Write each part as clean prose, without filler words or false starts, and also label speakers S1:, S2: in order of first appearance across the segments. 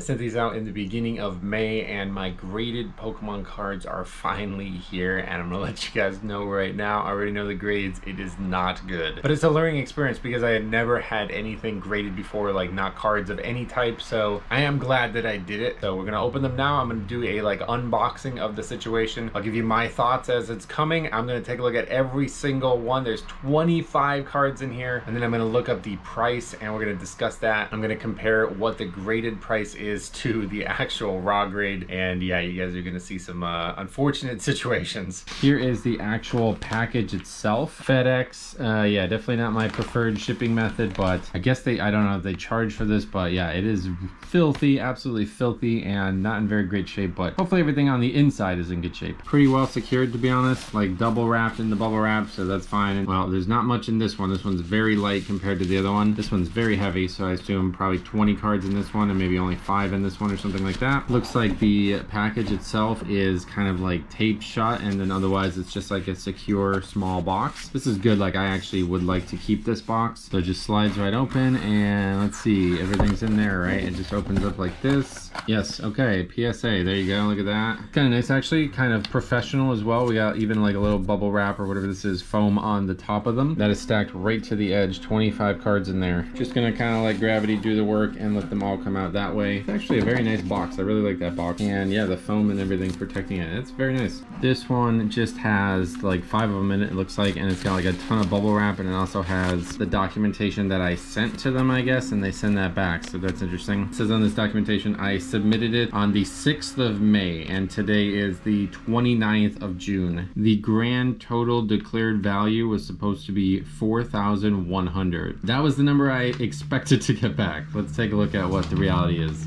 S1: Sent these out in the beginning of May, and my graded Pokemon cards are finally here, and I'm gonna let you guys know right now. I already know the grades. It is not good, but it's a learning experience because I had never had anything graded before, like not cards of any type, so I am glad that I did it. So we're gonna open them now. I'm gonna do a like unboxing of the situation. I'll give you my thoughts as it's coming. I'm gonna take a look at every single one. There's 25 cards in here, and then I'm gonna look up the price and we're gonna discuss that. I'm gonna compare what the graded price is to the actual raw grade, and yeah, you guys are gonna see some unfortunate situations. Here is the actual package itself. FedEx, yeah, definitely not my preferred shipping method, but I guess I don't know if they charge for this, but yeah, it is filthy, absolutely filthy, and not in very great shape, but hopefully everything on the inside is in good shape. Pretty well secured, to be honest, like double wrapped in the bubble wrap, so that's fine. Well, there's not much in this one. This one's very light compared to the other one. This one's very heavy, so I assume probably 20 cards in this one and maybe only 5 in this one or something like that. Looks like the package itself is kind of like taped shut, and then otherwise it's just like a secure small box. This is good. Like, I actually would like to keep this box. So it just slides right open, and let's see, everything's in there, right? It just opens up like this. Yes, okay, PSA, there you go, look at that. Kind of nice actually, kind of professional as well. We got even like a little bubble wrap or whatever this is, foam on the top of them. That is stacked right to the edge, 25 cards in there. Just gonna kind of let gravity do the work and let them all come out that way. It's actually a very nice box. I really like that box. And yeah, the foam and everything protecting it. It's very nice. This one just has like 5 of them in it, it looks like, and it's got like a ton of bubble wrap, and it also has the documentation that I sent to them, I guess, and they send that back, so that's interesting. It says on this documentation, I submitted it on the 6th of May, and today is the 29th of June. The grand total declared value was supposed to be 4,100. That was the number I expected to get back. Let's take a look at what the reality is.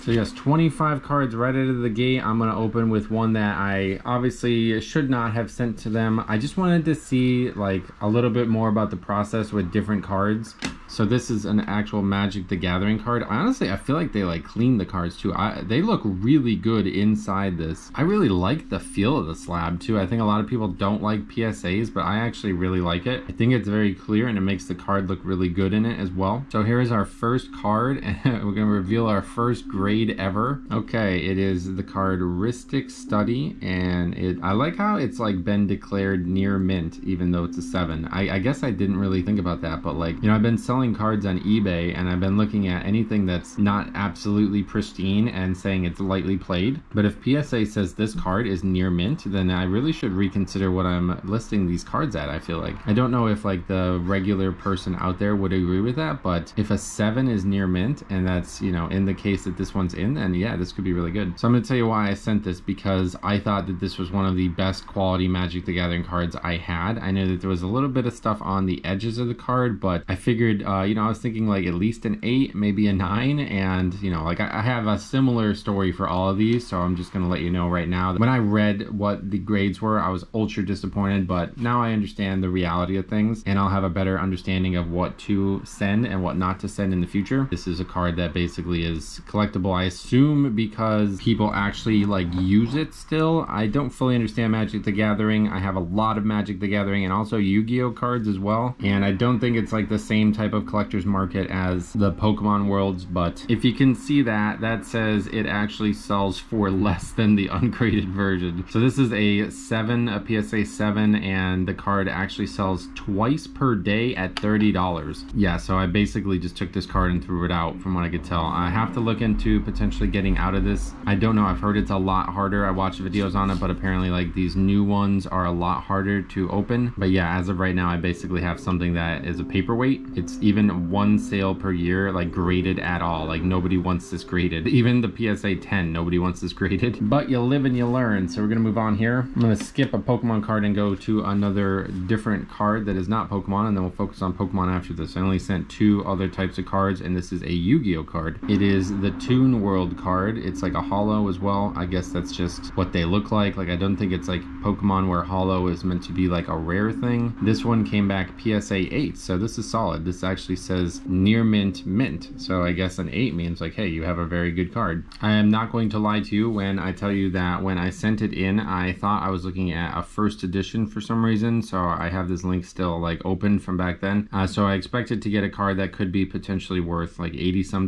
S1: So yes, 25 cards right out of the gate. I'm gonna open with one that I obviously should not have sent to them. I just wanted to see like a little bit more about the process with different cards. So this is an actual Magic the Gathering card. Honestly, I feel like they like cleaned the cards too. They look really good inside this. I really like the feel of the slab too. I think a lot of people don't like PSAs, but I actually really like it. I think it's very clear and it makes the card look really good in it as well. So here is our first card, and we're gonna reveal our first grade ever. Okay, it is the card Ristic Study, and I like how it's like been declared near mint, even though it's a 7. I guess I didn't really think about that, but like, you know, I've been selling cards on eBay, and I've been looking at anything that's not absolutely pristine and saying it's lightly played. But if PSA says this card is near mint, then I really should reconsider what I'm listing these cards at. I feel like I don't know if like the regular person out there would agree with that, but if a 7 is near mint, and that's, you know, in the case that this one's in, then yeah, this could be really good. So I'm gonna tell you why I sent this, because I thought that this was one of the best quality Magic the Gathering cards I had. I know that there was a little bit of stuff on the edges of the card, but I figured you know, I was thinking like at least an 8, maybe a 9, and you know, like I have a similar story for all of these, so I'm just gonna let you know right now that when I read what the grades were, I was ultra disappointed, but now I understand the reality of things, and I'll have a better understanding of what to send and what not to send in the future. This is a card that basically is collectible, I assume, because people actually like use it still. I don't fully understand Magic the Gathering. I have a lot of Magic the Gathering and also Yu-Gi-Oh cards as well, and I don't think it's like the same type of collector's market as the Pokemon worlds, but if you can see that says it actually sells for less than the ungraded version. So this is a 7, a PSA 7, and the card actually sells twice per day at $30. Yeah, so I basically just took this card and threw it out from what I could tell. I have to look into potentially getting out of this. I don't know, I've heard it's a lot harder. I watched videos on it, but apparently like these new ones are a lot harder to open. But yeah, as of right now, I basically have something that is a paperweight. It's even 1 sale per year, like graded at all. Like nobody wants this graded. Even the PSA 10, nobody wants this graded. But you live and you learn. So we're gonna move on here. I'm gonna skip a Pokemon card and go to another different card that is not Pokemon, and then we'll focus on Pokemon after this. I only sent 2 other types of cards, and this is a Yu-Gi-Oh card. It is the Toon World card. It's like a holo as well. I guess that's just what they look like. Like I don't think it's like Pokemon where holo is meant to be like a rare thing. This one came back PSA 8, so this is solid. This actually says near mint mint, so I guess an 8 means like, hey, you have a very good card. I am not going to lie to you when I tell you that when I sent it in, I thought I was looking at a first edition for some reason, so I have this link still like open from back then. So I expected to get a card that could be potentially worth like $80 some.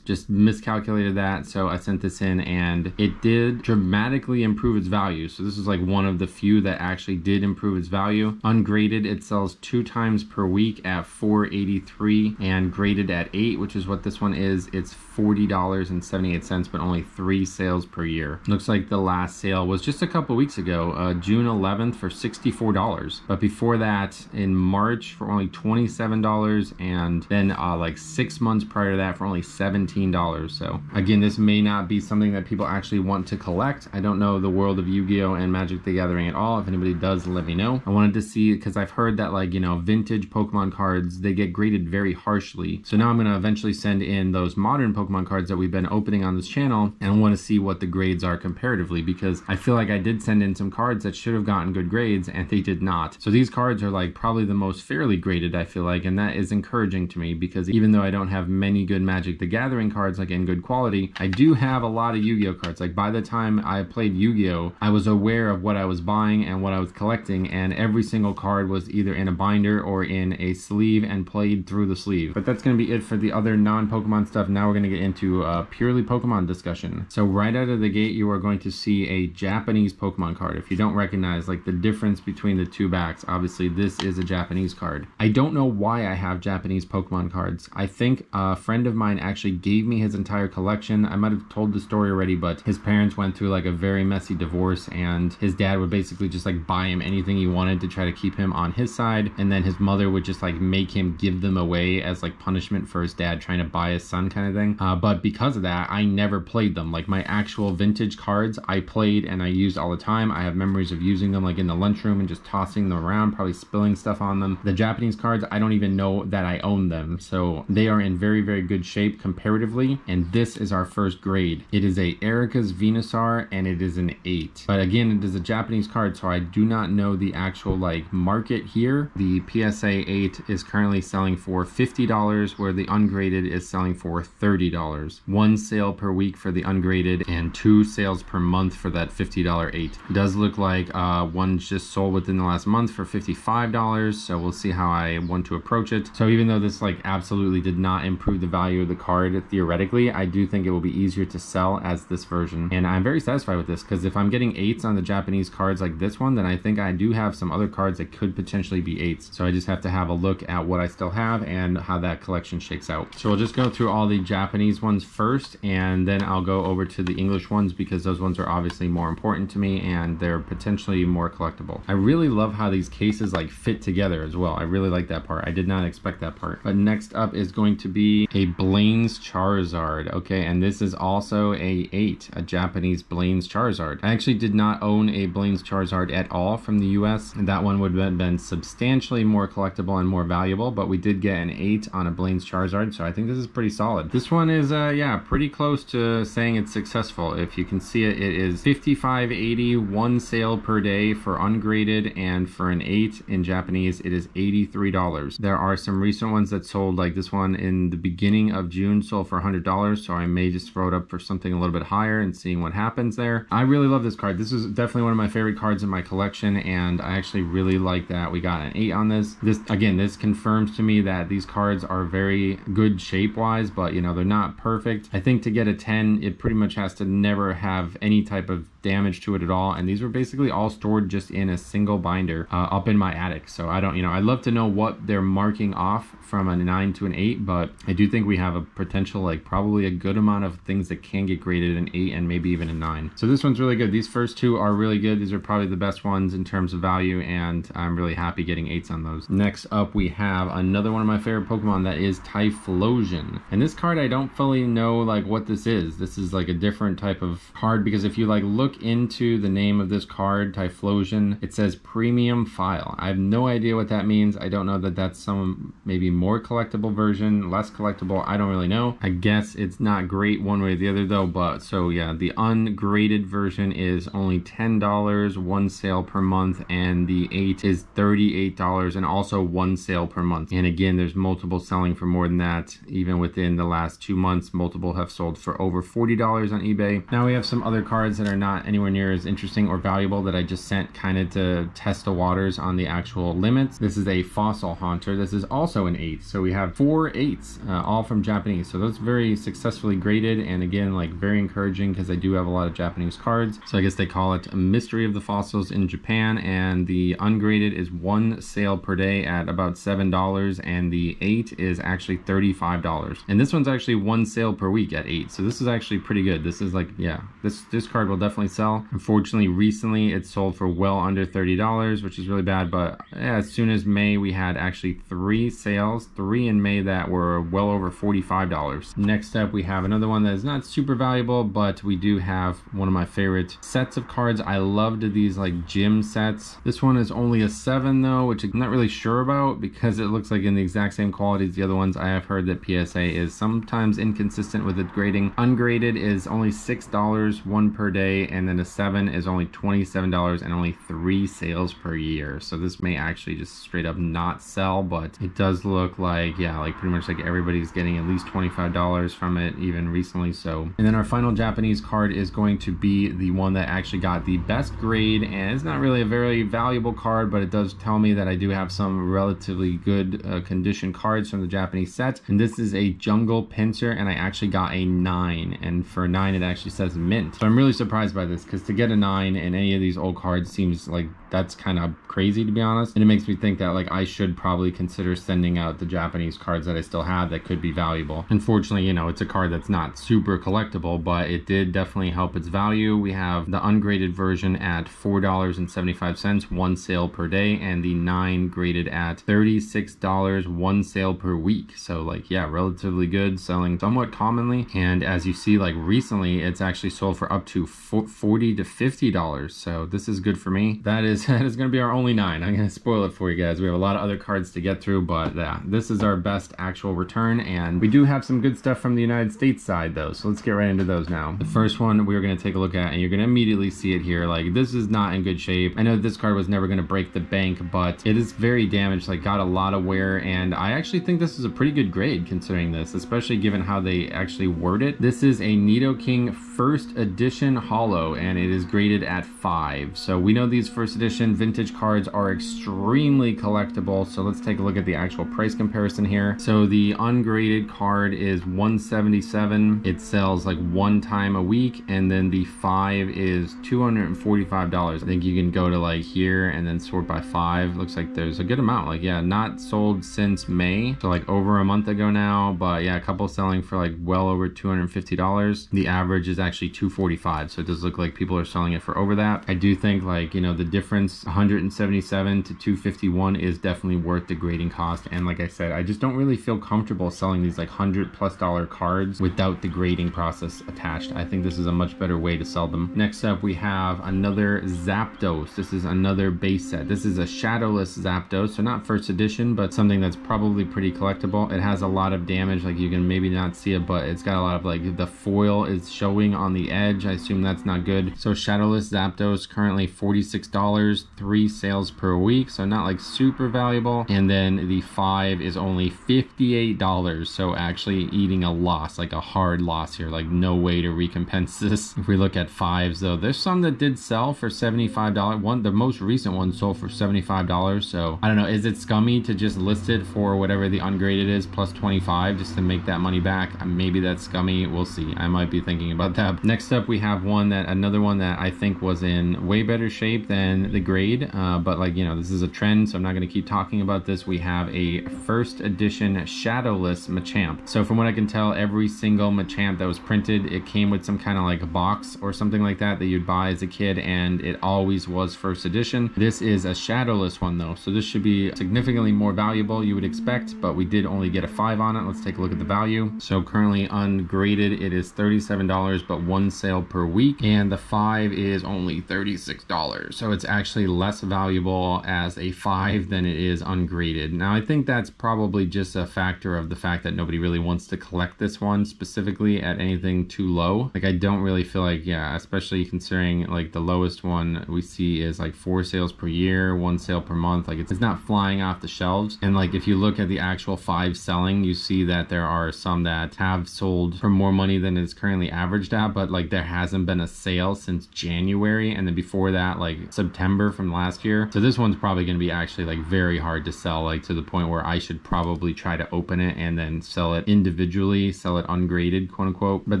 S1: Just miscalculated calculated that, so I sent this in and it did dramatically improve its value. So this is like one of the few that actually did improve its value. Ungraded, it sells 2 times per week at $4.83, and graded at 8, which is what this one is, it's $40.78, but only 3 sales per year. Looks like the last sale was just a couple weeks ago, June 11th for $64. But before that, in March for only $27, and then like 6 months prior to that for only $17. So again, this may not be something that people actually want to collect. I don't know the world of Yu-Gi-Oh and Magic the Gathering at all. If anybody does, let me know. I wanted to see, because I've heard that, like, you know, vintage Pokemon cards, they get graded very harshly. So now I'm going to eventually send in those modern Pokemon cards that we've been opening on this channel, and I want to see what the grades are comparatively, because I feel like I did send in some cards that should have gotten good grades and they did not. So these cards are like probably the most fairly graded, I feel like, and that is encouraging to me, because even though I don't have many good Magic the Gathering cards like in good quality, I do have a lot of Yu-Gi-Oh cards. Like by the time I played Yu-Gi-Oh, I was aware of what I was buying and what I was collecting, and every single card was either in a binder or in a sleeve and played through the sleeve. But that's going to be it for the other non-Pokemon stuff. Now we're going to get into purely Pokemon discussion. So right out of the gate, you are going to see a Japanese Pokemon card. If you don't recognize like the difference between the two backs, obviously this is a Japanese card. I don't know why I have Japanese Pokemon cards. I think a friend of mine actually gave me his entire collection. I might have told the story already, but his parents went through like a very messy divorce, and his dad would basically just like buy him anything he wanted to try to keep him on his side, and then his mother would just like make him give them away as like punishment for his dad trying to buy his son, kind of thing. But because of that, I never played them. Like my actual vintage cards I played and I used all the time. I have memories of using them like in the lunchroom and just tossing them around, probably spilling stuff on them. The Japanese cards, I don't even know that I own them, so they are in very, very good shape comparatively. And this is our first grade. It is a Erica's Venusaur, and it is an 8. But again, it is a Japanese card, so I do not know the actual like market here. The PSA 8 is currently selling for $50, where the ungraded is selling for $30. 1 sale per week for the ungraded and 2 sales per month for that $50 8. It does look like one just sold within the last month for $55, so we'll see how I want to approach it. So even though this like absolutely did not improve the value of the card theoretically, I do think it will be easier to sell as this version, and I'm very satisfied with this, because if I'm getting 8s on the Japanese cards like this one, then I think I do have some other cards that could potentially be 8s. So I just have to have a look at what I still have and how that collection shakes out. So we'll just go through all the Japanese ones first, and then I'll go over to the English ones, because those ones are obviously more important to me and they're potentially more collectible. I really love how these cases like fit together as well. I really like that part. I did not expect that part. But next up is going to be a Blaine's Charizard. Okay, and this is also a 8, a Japanese Blaine's Charizard. I actually did not own a Blaine's Charizard at all from the US, and that one would have been substantially more collectible and more valuable, but we did get an 8 on a Blaine's Charizard, so I think this is pretty solid. This one is yeah, pretty close to saying it's successful. If you can see it, it is $55.80, 1 sale per day for ungraded, and for an 8 in Japanese it is $83. There are some recent ones that sold, like this one in the beginning of June sold for $100, so I may just throw it up for something a little bit higher and seeing what happens there. I really love this card. This is definitely one of my favorite cards in my collection, and I actually really like that we got an 8 on this. This again, this confirms to me that these cards are very good shape wise, but you know, they're not perfect. I think to get a 10, it pretty much has to never have any type of damage to it at all, and these were basically all stored just in a single binder up in my attic. So I don't, you know, I'd love to know what they're marking off from a 9 to an 8, but I do think we have a potential, like probably a good amount of things that can get graded an 8 and maybe even a 9. So this one's really good. These first 2 are really good. These are probably the best ones in terms of value, and I'm really happy getting 8s on those. Next up, we have another one of my favorite Pokemon, that is Typhlosion. And this card, I don't fully know like what this is. This is like a different type of card, because if you like look into the name of this card, Typhlosion, it says premium file. I have no idea what that means. I don't know that that's some maybe more collectible version, less collectible. I don't really know. I guess it's not great one way or the other though. But so yeah, the ungraded version is only $10, 1 sale per month, and the 8 is $38 and also 1 sale per month. And again, there's multiple selling for more than that. Even within the last 2 months, multiple have sold for over $40 on eBay. Now we have some other cards that are not anywhere near as interesting or valuable that I just sent kind of to test the waters on the actual limits. This is a Fossil Haunter. This is also an 8. So we have 4 8s, all from Japanese. So that's very successfully officially graded, and again, like very encouraging because I do have a lot of Japanese cards. So I guess they call it a mystery of the fossils in Japan, and the ungraded is 1 sale per day at about $7, and the 8 is actually $35. And this one's actually 1 sale per week at 8. So this is actually pretty good. This is like, yeah, this card will definitely sell. Unfortunately, recently it sold for well under $30, which is really bad. But yeah, as soon as May, we had actually 3 sales, 3 in May that were well over $45. Next up, we have another one that is not super valuable, but we do have one of my favorite sets of cards. I loved these like gym sets. This one is only a 7 though, which I'm not really sure about because it looks like in the exact same quality as the other ones. I have heard that PSA is sometimes inconsistent with its grading. Ungraded is only $6, 1 per day, and then a 7 is only $27 and only 3 sales per year. So this may actually just straight up not sell, but it does look like, yeah, like pretty much like everybody's getting at least $25 from it even recently. So, and then our final Japanese card is going to be the one that actually got the best grade, and it's not really a very valuable card, but it does tell me that I do have some relatively good condition cards from the Japanese set. And this is a Jungle Pincer, and I actually got a 9, and for a 9 it actually says mint. So I'm really surprised by this because to get a 9 in any of these old cards seems like that's kind of crazy, to be honest. And it makes me think that like I should probably consider sending out the Japanese cards that I still have that could be valuable. Unfortunately, you know, it's a card that's not super collectible, but it did definitely help its value. We have the ungraded version at $4.75, 1 sale per day, and the 9 graded at $36, 1 sale per week. So like, yeah, relatively good, selling somewhat commonly. And as you see, like recently, it's actually sold for up to $40 to $50. So this is good for me. That is going to be our only 9. I'm going to spoil it for you guys. We have a lot of other cards to get through, but yeah, this is our best actual return. And we do have some good stuff from the United States side though. So let's get right into those now. The first one we're going to take a look at, and you're going to immediately see it here. Like this is not in good shape. I know this card was never going to break the bank, but it is very damaged, like got a lot of wear, and I actually think this is a pretty good grade considering this, especially given how they actually word it. This is a Nidoking first edition holo, and it is graded at 5. So we know these first edition vintage cards are extremely collectible, so let's take a look at the actual price comparison here. So the ungraded card is $177. It sells like 1 time a week, and then the 5 is $245. I think you can go to like here and then sort by 5. Looks like there's a good amount. Like, yeah, not sold since May, so like over a month ago now, but yeah, a couple selling for like well over $250. The average is actually $245, so it does look like people are selling it for over that. I do think, like, you know, the difference 177 to 251 is definitely worth the grading cost. And like I said, I just don't really feel comfortable selling these like $100+ cards without the grading process attached. I think this is a much better way to sell them. Next up, we have another Zapdos. This is another base set. This is a shadowless Zapdos, so not first edition, but something that's probably pretty collectible. It has a lot of damage, like you can maybe not see it, but it's got a lot of, like, the foil is showing on the edge. I assume that's not good. So shadowless Zapdos currently $46, 3 sales per week, so not like super valuable. And then the 5 is only $58, so actually eating a loss, like a hard loss here, like no way to recompense this. If we look at 5s though, there's some that did sell for $75. The most recent one sold for $75, so I don't know, is it scummy to just list it for whatever the ungraded is plus 25 just to make that money back? Maybe that's scummy, we'll see. I might be thinking about that. Next up, we have another one that I think was in way better shape than the grade, but like, you know, this is a trend, so I'm not going to keep talking about this. We have a first edition shadowless Machamp. So from what I can tell, every single Machamp that was printed, it came with some kind of like a box or something like that you'd buy as a kid, and it always was first edition. This is a shadowless one though, so this should be significantly more valuable, you would expect, but we did only get a 5 on it. Let's take a look at the value. So currently ungraded, it is $37, but 1 sale per week, and the 5 is only $36. So it's actually less valuable as a 5 than it is ungraded. Now I think that's probably just a factor of the fact that nobody really wants to collect this one specifically at anything too low. Like, I don't really feel like, yeah, especially considering like the lowest one we see is like 4 sales per year, 1 sale per month. Like, it's not flying off the shelves. And like, if you look at the actual 5 selling, you see that there are some that have sold for more money than it's currently averaged that, but like there hasn't been a sale since January, and then before that like September from last year. So this one's probably going to be actually like very hard to sell, like to the point where I should probably try to open it and then sell it individually, sell it ungraded, quote unquote. But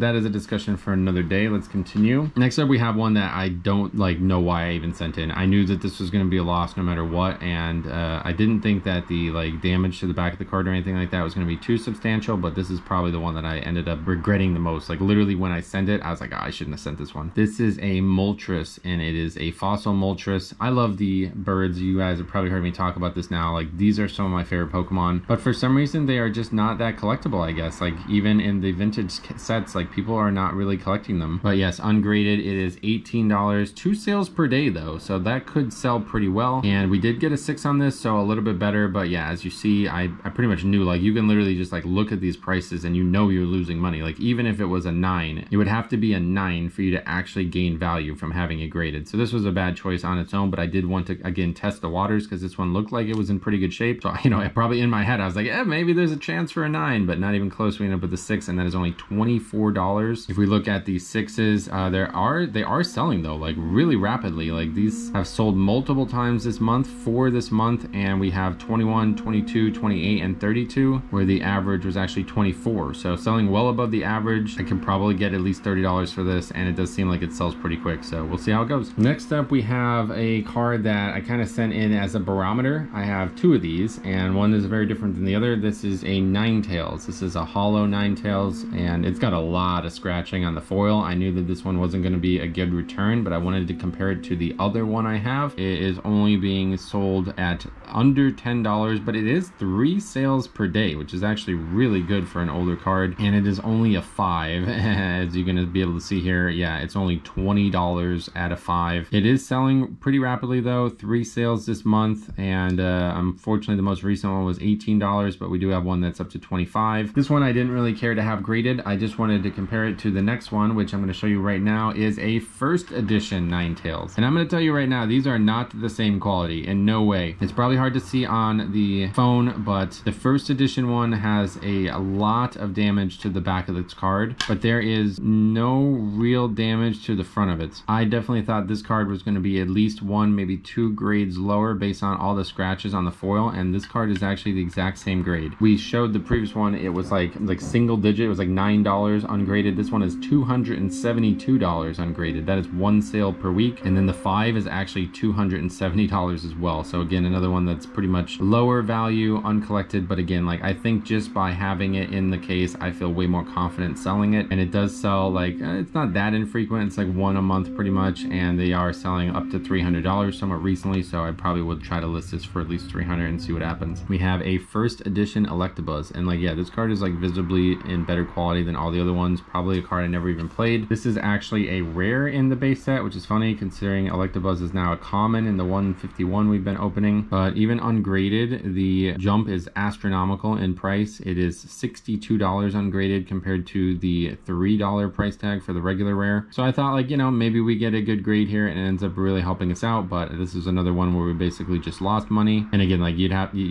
S1: that is a discussion for another day. Let's continue. Next up, we have one that I don't like know why I even sent in. I knew that this was going to be a loss no matter what, and I didn't think that the like damage to the back of the card or anything like that was going to be too substantial, but this is probably the one that I ended up regretting the most. Like literally when I sent it, I was like, oh, I shouldn't have sent this one. This is a Moltres, and it is a fossil Moltres. I love the birds. You guys have probably heard me talk about this now. Like these are some of my favorite Pokemon, but for some reason they are just not that collectible, I guess. Like even in the vintage sets, like people are not really collecting them. But yes, ungraded, it is $18. 2 sales per day though, so that could sell pretty well. And we did get a 6 on this, so a little bit better. But yeah, as you see, I pretty much knew, like you can literally just like look at these prices and you know you're losing money. Like even if it was a 9, it would have to be a 9 for you to actually gain value from having it graded. So this was a bad choice on its own, but I did want to again test the waters because this one looked like it was in pretty good shape. So you know, probably in my head I was like, yeah, maybe there's a chance for a 9, but not even close. We ended up with a 6, and that is only $24. If we look at the 6s, they are selling though, like really rapidly. Like these have sold multiple times this month for this month, and we have 21, 22, 28, and 32, where the average was actually 24. So selling well above the average. I can probably get at least $30 for this, and it does seem like it sells pretty quick. So we'll see how it goes. Next up, we have a card that I kind of sent in as a barometer. I have 2 of these, and one is very different than the other. This is a Ninetales. This is a hollow Ninetales, and it's got a lot of scratching on the foil. I knew that this one wasn't going to be a good return, but I wanted to compare it to the other one I have. It is only being sold at under $10, but it is 3 sales per day, which is actually really good for an older card, and it is only a 5 as you're going to be able to see here. Yeah, it's only $20 at a 5. It is selling pretty rapidly though. 3 sales this month, and unfortunately the most recent one was $18, but we do have one that's up to $25. This one I didn't really care to have graded. I just wanted to compare it to the next one, which I'm going to show you right now, is a first edition Ninetales. And I'm going to tell you right now, these are not the same quality in no way. It's probably hard to see on the phone, but the first edition one has a lot of damage to the back of its card, but there is no real damage to the front of it. I definitely thought this card was going to be at least 1, maybe 2 grades lower based on all the scratches on the foil, and this card is actually the exact same grade. We showed the previous one, it was like single digit, it was like $9 ungraded. This one is $272 ungraded. That is 1 sale per week, and then the 5 is actually $270 as well. So again, another one that's pretty much lower value, uncollected, but again, like I think just by having it in the case, I feel way more confident selling it. And it does sell, like it's not that infrequent, it's like 1 a month pretty much, and they are selling up to $300 somewhat recently, so I probably would try to list this for at least $300 and see what happens. We have a first edition Electabuzz, and like yeah, this card is like visibly in better quality than all the other ones. Probably a card I never even played. This is actually a rare in the base set, which is funny considering Electabuzz is now a common in the 151 we've been opening. But even ungraded, the jump is astronomical in price. It is $62 ungraded compared to the $3 price tag for the regular rare. So I thought, like, you know, maybe we get a good grade here and it ends up really helping us out. But this is another one where we basically just lost money. And again, like you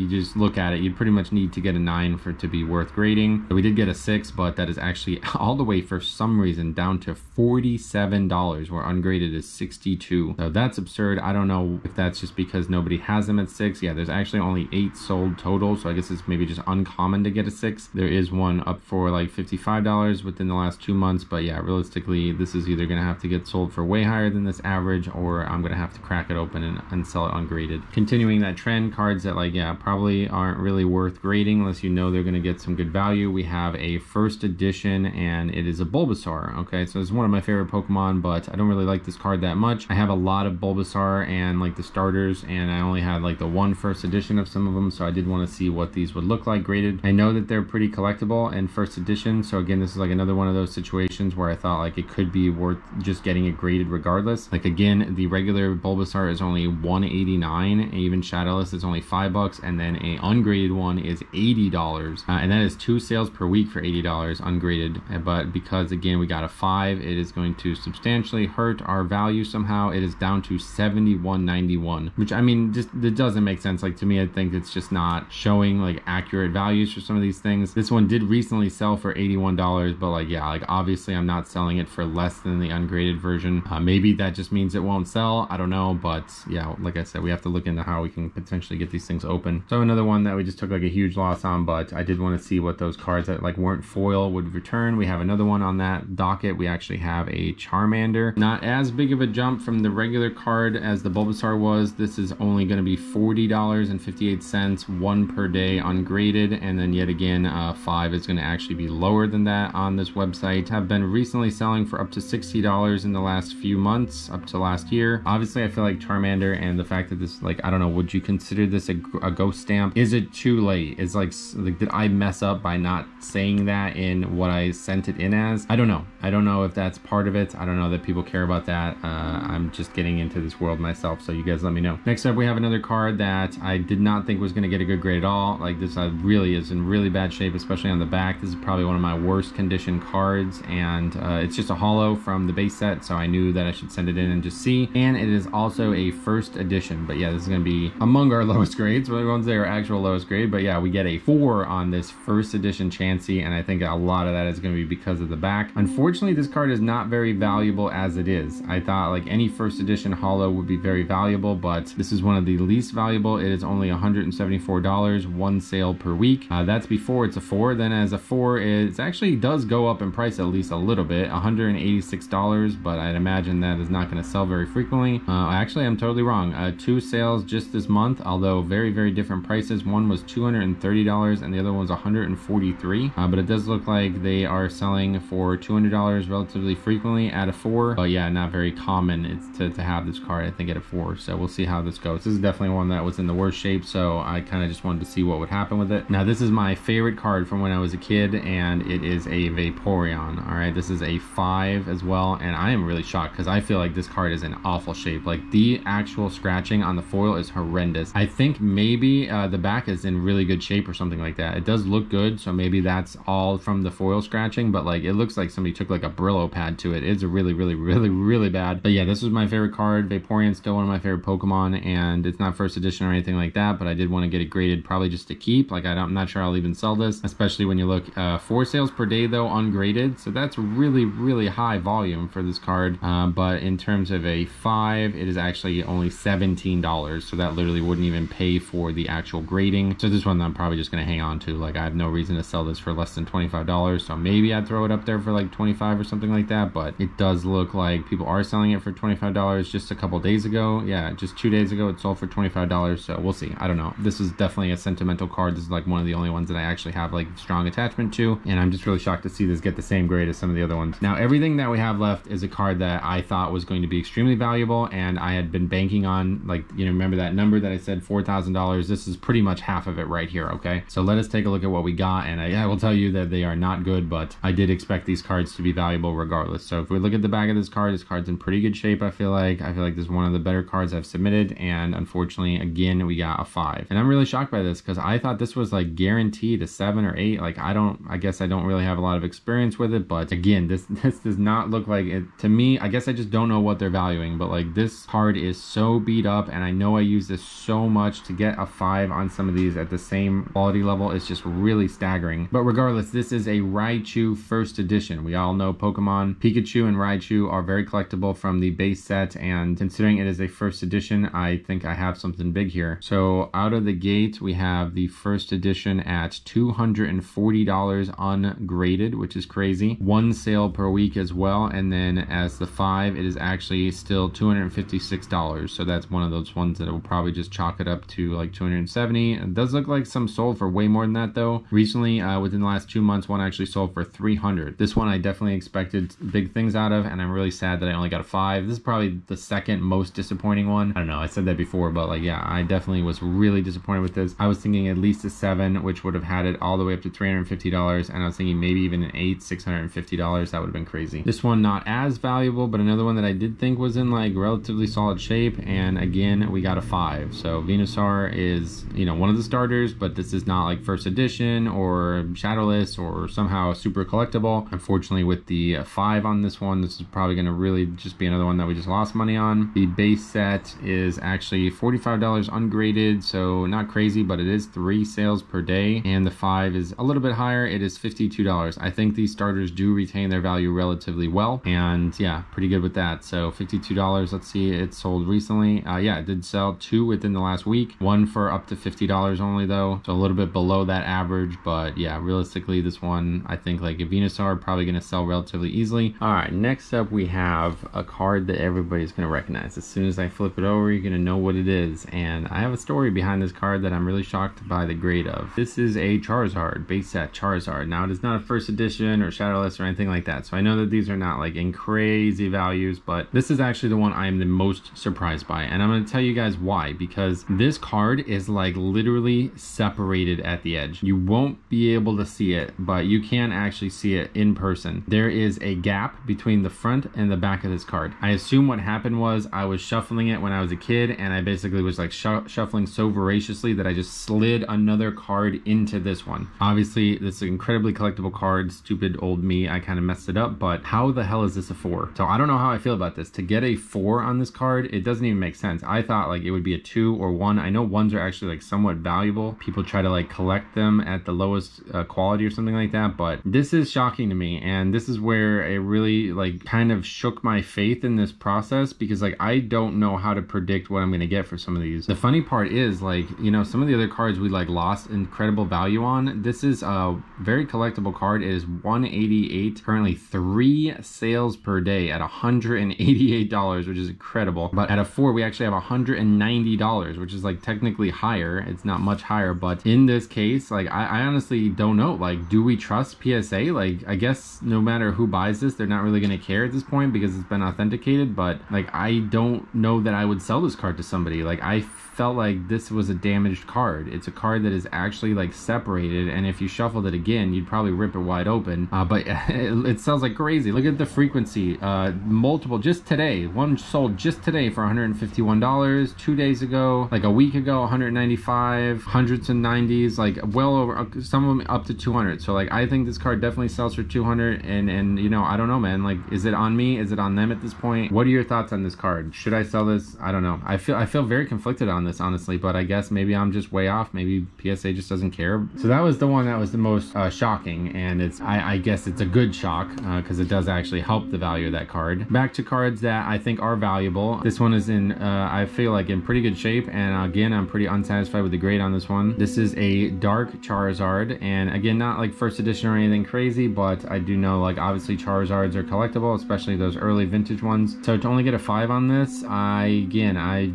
S1: just look at it, you'd pretty much need to get a 9 for it to be worth grading. So we did get a 6, but that is actually all the way for some reason down to $47, where ungraded is $62. So that's absurd. I don't know if that's just because nobody has them at 6. Yeah, there's actually only 8 sold total, so I guess it's maybe just uncommon to get a 6. There is one up for like $55 within the last 2 months, but yeah, realistically this is either gonna have to get sold for way higher than this average, or I'm gonna have to crack it open and sell it ungraded. Continuing that trend, cards that like yeah probably aren't really worth grading unless you know they're gonna get some good value. We have a first edition, and it is a Bulbasaur. Okay, so it's one of my favorite Pokemon, but I don't really like this card that much. I have a lot of Bulbasaur and like the starters, and I only had like the 1 first edition of some of them, so I did want to see what these would look like graded. I know that they're pretty collectible in first edition, so again, this is like another one of those situations where I thought like it could be worth just getting it graded regardless. Like again, the regular Bulbasaur is only $189, and even Shadowless is only $5, and then a ungraded one is $80, and that is 2 sales per week for $80 ungraded. But because again we got a 5, it is going to substantially hurt our value somehow. It is down to $71.91, which I mean, just it doesn't make sense. Like to me, I think it's just not showing like accurate values for some of these things. This one did recently sell for $81, but like yeah, like obviously I'm not selling it for less than the ungraded version. Maybe that just means it won't sell, I don't know, but yeah, like I said, we have to look into how we can potentially get these things open. So another one that we just took like a huge loss on, but I did want to see what those cards that like weren't foil would return. We have another one on that docket. We actually have a Charmander. Not as big of a jump from the regular card as the Bulbasaur was. This is only going to be $40.58, one per day ungraded, and then yet again 5 is going to actually be lower than that on this website. Have been recently selling for up to $60 in the last few months, up to last year. Obviously I feel like Charmander, and the fact that this, like, I don't know, would you consider this a ghost stamp? Is it too late? Is like did I mess up by not saying that in what I sent it in as? I don't know. I don't know if that's part of it. I don't know that people care about that. I'm just getting into this world myself, so you guys let me know. Next up, we have another card that I did not think was going to get a good grade at all. Like, this really is in really bad shape, especially on the back. This is probably one of my worst condition cards, and it's just a holo from the base set, so I knew that I should send it in and just see. And it is also a first edition, but yeah, this is going to be among our lowest grades. Well, everyone's their actual lowest grade, but yeah, we get a 4 on this first edition Chansey, and I think a lot of that is going to be because of the back. Unfortunately, this card is not very valuable as it is. I thought like any first edition holo would be very valuable, but this is one of the least valuable. It is only $174, one sale per week. That's before it's a 4. Then as a 4, it actually does go up in price at least a little bit, $186, but I'd imagine that is not going to sell very frequently. Actually, I'm totally wrong. 2 sales just this month, although very, very different prices. One was $230 and the other one's $143, but it does look like they are selling for $200 relatively frequently at a 4. But yeah, not very common it's to have this card, I think, at a 4. So we'll see how this goes. This is definitely one that was in the worst shape, so I kind of just wanted to see what would happen with it. Now, this is my favorite card from when I was a kid, and it is a Vaporeon. All right, this is a 5 as well, and I am really shocked because I feel like this card is in awful shape. Like, the actual scratching on the foil is horrendous. I think maybe the back is in really good shape or something like that. It does look good, so maybe that's all from the foil scratching, but like, it looks like somebody took like a Brillo pad to it. It's really, really, really, really bad. But yeah, this was my favorite card. Vaporeon's still one of my favorite Pokemon, and it's not first edition or anything like that, but I did want to get it graded probably just to keep. Like, I'm not sure I'll even sell this, especially when you look 4 sales per day though, ungraded, so that's really, really high volume for this card. But in terms of a 5, it is actually only $17, so that literally wouldn't even pay for the actual grading. So this one I'm probably just going to hang on to. Like, I have no reason to sell this for less than $25, so maybe I'd throw it up there for like 25 or something like that, but it does look like people are selling it for $25 just a couple days ago. Yeah, just 2 days ago it sold for $25, so we'll see. I don't know. This is definitely a sentimental card. This is like one of the only ones that I actually have like strong attachment to, and I'm just really shocked to see this get the same grade as some of the other ones. Now, everything that we have left is a card that I thought was going to be extremely valuable, and I had been banking on, like, you know, remember that number that I said, $4,000? This is pretty much half of it right here. Okay, so let us take a look at what we got, and I will tell you that they are not good, but I did expect these cards to be valuable regardless. So if we look at the back of this card's in pretty good shape. I feel like this is one of the better cards I've submitted, and unfortunately, again, we got a 5. And I'm really shocked by this because I thought this was like guaranteed a 7 or 8. Like, I guess I don't really have a lot of experience with it, but again, this does not look like it to me. I guess I just don't know what they're valuing, but like, this card is so beat up, and I know I use this so much. To get a 5 on some of these at the same quality level is just really staggering. But regardless, this is a Raichu first edition. We all know Pokemon Pikachu and Raichu are very collectible from the base set, and considering it is a first edition, I think I have something big here. So out of the gate, we have the first edition at $240 ungraded, which is crazy. 1 sale per week as well, and then as the 5, it is actually still $256. So that's one of those ones that will probably just chalk it up to like $270. It does look like some sold for way more than that though. Recently, within the last 2 months, one actually sold for $300. This one I definitely expected big things out of, and I'm really sad that I only got a 5. This is probably the second most disappointing one. I don't know, I said that before, but like, yeah, I definitely was really disappointed with this. I was thinking at least a 7, which would have had it all the way up to $350, and I was thinking maybe even an 8, $650. That would have been crazy. This one not as valuable, but another one that I did think was in like relatively solid shape, and again, we got a 5. So Venusaur is, you know, one of the starters, but this is not like first edition or shadowless or somehow super collectible. Unfortunately, with the 5 on this one, this is probably going to really just be another one that we just lost money on. The base set is actually $45 ungraded, so not crazy, but it is 3 sales per day, and the 5 is a little bit higher. It is $52. I think these starters do retail retain their value relatively well, and yeah, pretty good with that. So $52. Let's see, it sold recently. Yeah, it did sell 2 within the last week, 1 for up to $50 only though, so a little bit below that average. But yeah, realistically, this one, I think like a Venusaur, probably going to sell relatively easily. All right, next up we have a card that everybody's going to recognize. As soon as I flip it over, you're going to know what it is, and I have a story behind this card that I'm really shocked by the grade of. This is a Charizard, base set Charizard. Now, it is not a first edition or shadowless or anything like that, so I know that these are not like in crazy values, but this is actually the one I am the most surprised by, and I'm going to tell you guys why. Because this card is like literally separated at the edge. You won't be able to see it, but you can actually see it in person. There is a gap between the front and the back of this card. I assume what happened was I was shuffling it when I was a kid, and I basically was like shuffling so voraciously that I just slid another card into this one. Obviously, this is an incredibly collectible card. Stupid old me, I kind of messed it up, but how the hell is this a 4? So I don't know how I feel about this. To get a 4 on this card, it doesn't even make sense. I thought like it would be a 2 or 1. I know 1s are actually like somewhat valuable. People try to like collect them at the lowest quality or something like that, but this is shocking to me, and this is where it really like kind of shook my faith in this process, because like I don't know how to predict what I'm going to get for some of these. The funny part is, like, you know, some of the other cards we like lost incredible value on. This is a very collectible card. It is 188, currently 3 sales per day at $188, which is incredible. But at a 4, we actually have $190, which is like technically higher. It's not much higher, but in this case, like I honestly don't know. Like, do we trust PSA? Like, I guess no matter who buys this, they're not really going to care at this point because it's been authenticated. But like, I don't know that I would sell this card to somebody. Like, I felt like this was a damaged card. It's a card that is actually like separated, and if you shuffled it again, you'd probably rip it wide open. But it sells like crazy. Look at the frequency. Multiple just today. One sold just today for $151. 2 days ago, like a week ago, 195, hundreds and 90s, like well over, some of them up to 200. So like, I think this card definitely sells for 200, and you know, I don't know, man. Like, is it on me? Is it on them at this point? What are your thoughts on this card? Should I sell this? I don't know. I feel very conflicted on this, honestly, but I guess maybe I'm just way off. Maybe PSA just doesn't care. So that was the one that was the most shocking, and I guess it's a good shock because it does actually help the value of that card. Back to cards that I think are valuable. This one is in, I feel like in pretty good shape, and again, I'm pretty unsatisfied with the grade on this one. This is a Dark Charizard, and again, not like first edition or anything crazy, but I do know like obviously Charizards are collectible, especially those early vintage ones. So to only get a 5 on this, I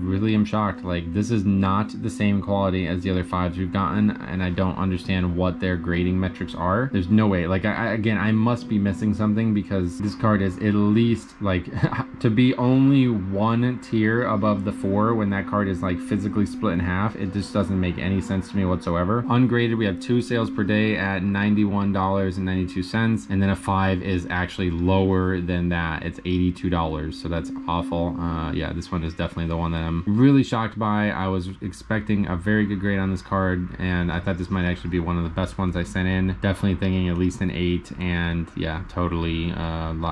S1: really am shocked. Like, this is not the same quality as the other 5s we've gotten, and I don't understand what their grading metrics are. There's no way. Like, I must be missing something, because this card is at least like to be only 1 tier above the 4 when that card is like physically split in half. It just doesn't make any sense to me whatsoever. Ungraded, we have 2 sales per day at $91.92, and then a 5 is actually lower than that. It's $82, so that's awful. Yeah, this one is definitely the one that I'm really shocked by. I was expecting a very good grade on this card, and I thought this might actually be one of the best ones I sent in. Definitely thinking at least an 8, and yeah, totally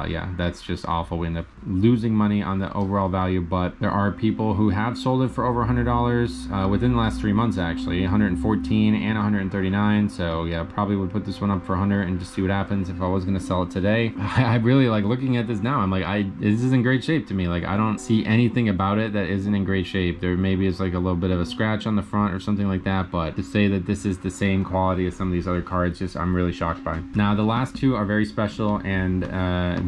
S1: yeah, that's just awful. We end up losing money on the overall value, but there are people who have sold it for over $100 within the last 3 months, actually 114 and 139. So yeah, probably would put this one up for 100 and just see what happens if I was going to sell it today. I really like looking at this now. I'm like, this is in great shape to me. Like, I don't see anything about it that isn't in great shape. There maybe is like a little bit of a scratch on the front or something like that, but to say that this is the same quality as some of these other cards, just I'm really shocked by. Now, the last 2 are very special, and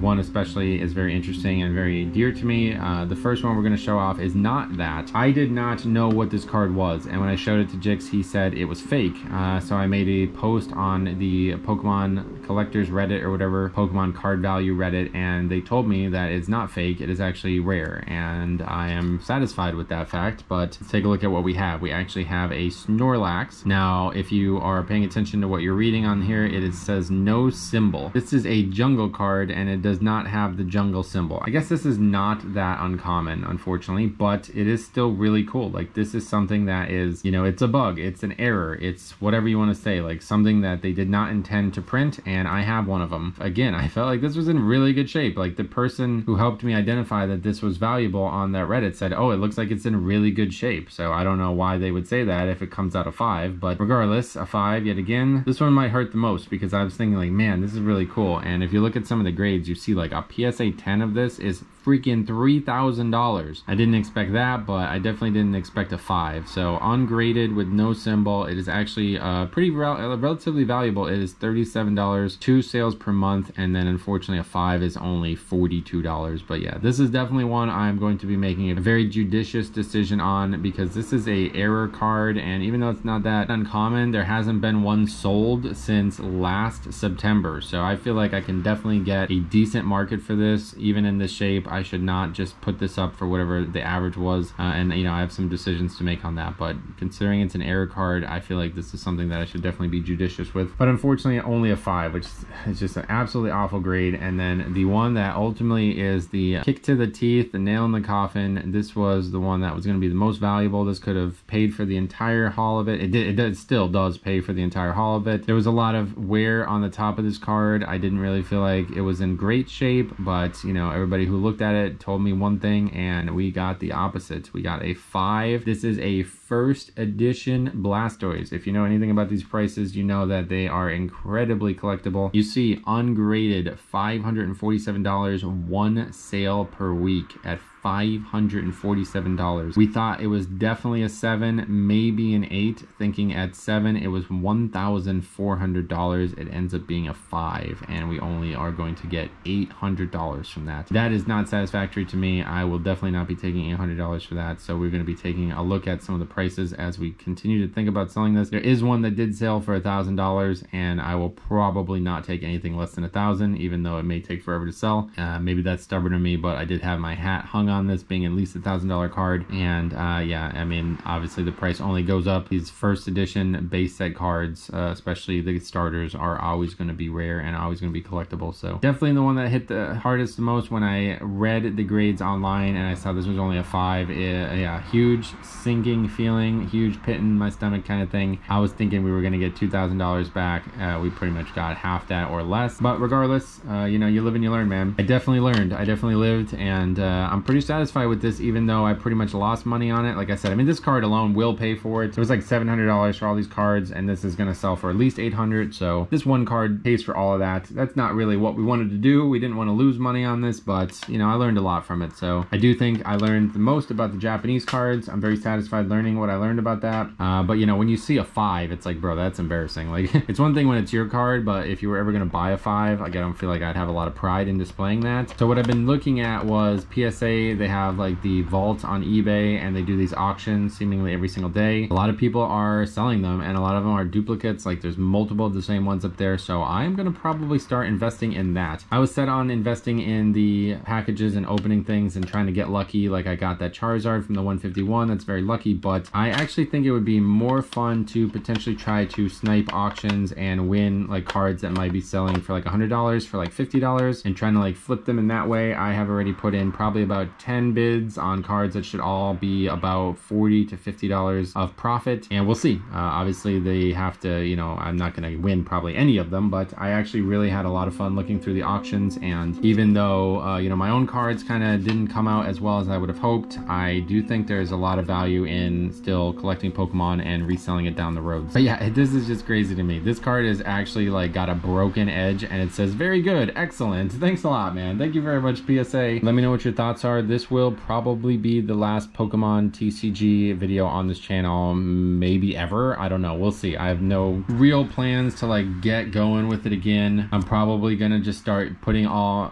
S1: one especially is very interesting and very dear to me. The first one we're going to show off is not that. I did not know what this card was, and when I showed it to Jix, he said it was fake. So I made a post on the Pokemon collectors Reddit or whatever, Pokemon card value Reddit, and they told me that it's not fake, it is actually rare, and I am satisfied with that fact. But let's take a look at what we have. We actually have a Snorlax. Now, if you are paying attention to what you're reading on here, it says no symbol. This is a jungle card, and it does not have the jungle symbol. I guess this is not that uncommon, unfortunately, but it is still really cool. Like, this is something that is, you know, it's a bug, it's an error, it's whatever you want to say, like something that they did not intend to print, and and I have one of them. Again, I felt like this was in really good shape. Like the person who helped me identify that this was valuable on that Reddit said, oh, it looks like it's in really good shape. So I don't know why they would say that if it comes out a 5, but regardless, a 5 yet again. This one might hurt the most because I was thinking like, man, this is really cool. And if you look at some of the grades, you see like a PSA 10 of this is freaking $3,000. I didn't expect that, but I definitely didn't expect a 5. So ungraded with no symbol, it is actually relatively valuable. It is $37, 2 sales per month, and then unfortunately a 5 is only $42. But yeah, this is definitely one I'm going to be making a very judicious decision on because this is a error card, and even though it's not that uncommon, there hasn't been one sold since last September. So I feel like I can definitely get a decent market for this, even in this shape. I should not just put this up for whatever the average was, and you know, I have some decisions to make on that, but considering it's an error card, I feel like this is something that I should definitely be judicious with. But unfortunately only a 5, which is just an absolutely awful grade. And then the one that ultimately is the kick to the teeth, the nail in the coffin, this was the one that was going to be the most valuable. This could have paid for the entire haul of it. It still does pay for the entire haul of it. There was a lot of wear on the top of this card. I didn't really feel like it was in great shape, but you know, everybody who looked at it told me one thing and we got the opposite. We got a 5. This is a first edition Blastoise. If you know anything about these prices, you know that they are incredibly collectible. You see ungraded $547, 1 sale per week at $547. We thought it was definitely a 7, maybe an 8, thinking at 7 it was $1,400. It ends up being a 5, and we only are going to get $800 from that. That is not satisfactory to me. I will definitely not be taking $800 for that, so we're going to be taking a look at some of the prices as we continue to think about selling this. There is one that did sell for $1,000, and I will probably not take anything less than $1,000, even though it may take forever to sell. Maybe that's stubborn of me, but I did have my hat hung on this being at least $1,000 card, and yeah, I mean, obviously the price only goes up. These first edition base set cards, especially the starters, are always going to be rare and always going to be collectible. So definitely the one that hit the hardest the most when I read the grades online and I saw this was only a 5. Yeah, huge sinking feeling, huge pit in my stomach kind of thing. I was thinking we were going to get $2,000 back. We pretty much got half that or less, but regardless, you know, you live and you learn, man. I definitely learned. I definitely lived, and I'm pretty satisfied with this, even though I pretty much lost money on it. Like I said, I mean, this card alone will pay for it. It was like $700 for all these cards, and this is going to sell for at least $800. So this one card pays for all of that. That's not really what we wanted to do. We didn't want to lose money on this, but you know, I learned a lot from it. So I do think I learned the most about the Japanese cards. I'm very satisfied learning what I learned about that. But you know, when you see a 5, it's like, bro, that's embarrassing. Like, it's one thing when it's your card, but if you were ever going to buy a 5, like, I don't feel like I'd have a lot of pride in displaying that. So what I've been looking at was PSA. They have like the vault on eBay, and they do these auctions seemingly every single day. A lot of people are selling them, and a lot of them are duplicates. Like, there's multiple of the same ones up there, so I'm gonna probably start investing in that. I was set on investing in the packages and opening things and trying to get lucky. Like, I got that Charizard from the 151, that's very lucky, but I actually think it would be more fun to potentially try to snipe auctions and win like cards that might be selling for like $100 for like $50 and trying to like flip them in that way. I have already put in probably about 10 bids on cards that should all be about $40 to $50 of profit, and we'll see. Obviously they have to, you know, I'm not going to win probably any of them, but I actually really had a lot of fun looking through the auctions, and even though you know, my own cards kind of didn't come out as well as I would have hoped, I do think there's a lot of value in still collecting Pokemon and reselling it down the road. But yeah, this is just crazy to me. This card is actually like got a broken edge, and it says very good, excellent. Thanks a lot, man. Thank you very much, PSA. Let me know what your thoughts are. This will probably be the last Pokemon TCG video on this channel, maybe ever. I don't know, we'll see. I have no real plans to like get going with it again. I'm probably gonna just start putting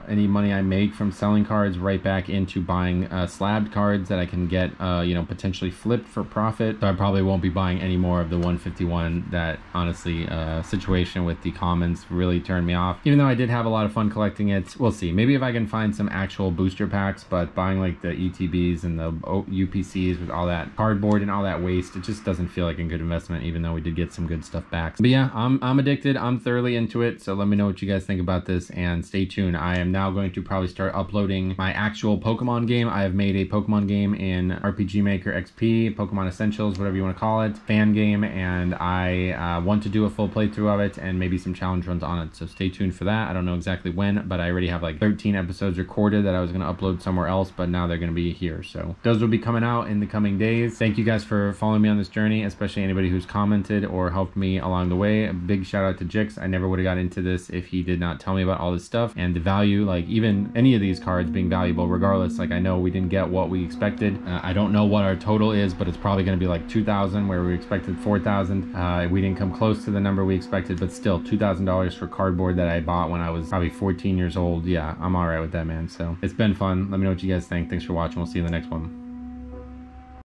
S1: any money I make from selling cards right back into buying slabbed cards that I can get you know, potentially flipped for profit. So I probably won't be buying any more of the 151. That honestly situation with the commons really turned me off, even though I did have a lot of fun collecting it. We'll see, maybe if I can find some actual booster packs, but by buying like the ETBs and the UPCs with all that cardboard and all that waste. It just doesn't feel like a good investment, even though we did get some good stuff back. But yeah, I'm addicted. I'm thoroughly into it. So let me know what you guys think about this, and stay tuned. I am now going to probably start uploading my actual Pokemon game. I have made a Pokemon game in RPG Maker XP, Pokemon Essentials, whatever you want to call it, fan game, and I want to do a full playthrough of it and maybe some challenge runs on it. So stay tuned for that. I don't know exactly when, but I already have like 13 episodes recorded that I was going to upload somewhere else, but now they're going to be here. So those will be coming out in the coming days. Thank you guys for following me on this journey, especially anybody who's commented or helped me along the way. A big shout out to Jix. I never would have got into this if he did not tell me about all this stuff and the value, like even any of these cards being valuable regardless. Like I know we didn't get what we expected. I don't know what our total is, but it's probably going to be like 2,000 where we expected 4,000. We didn't come close to the number we expected, but still $2,000 for cardboard that I bought when I was probably 14 years old. Yeah, I'm all right with that, man. So it's been fun. Let me know what you guys think. Thanks for watching. We'll see you in the next one.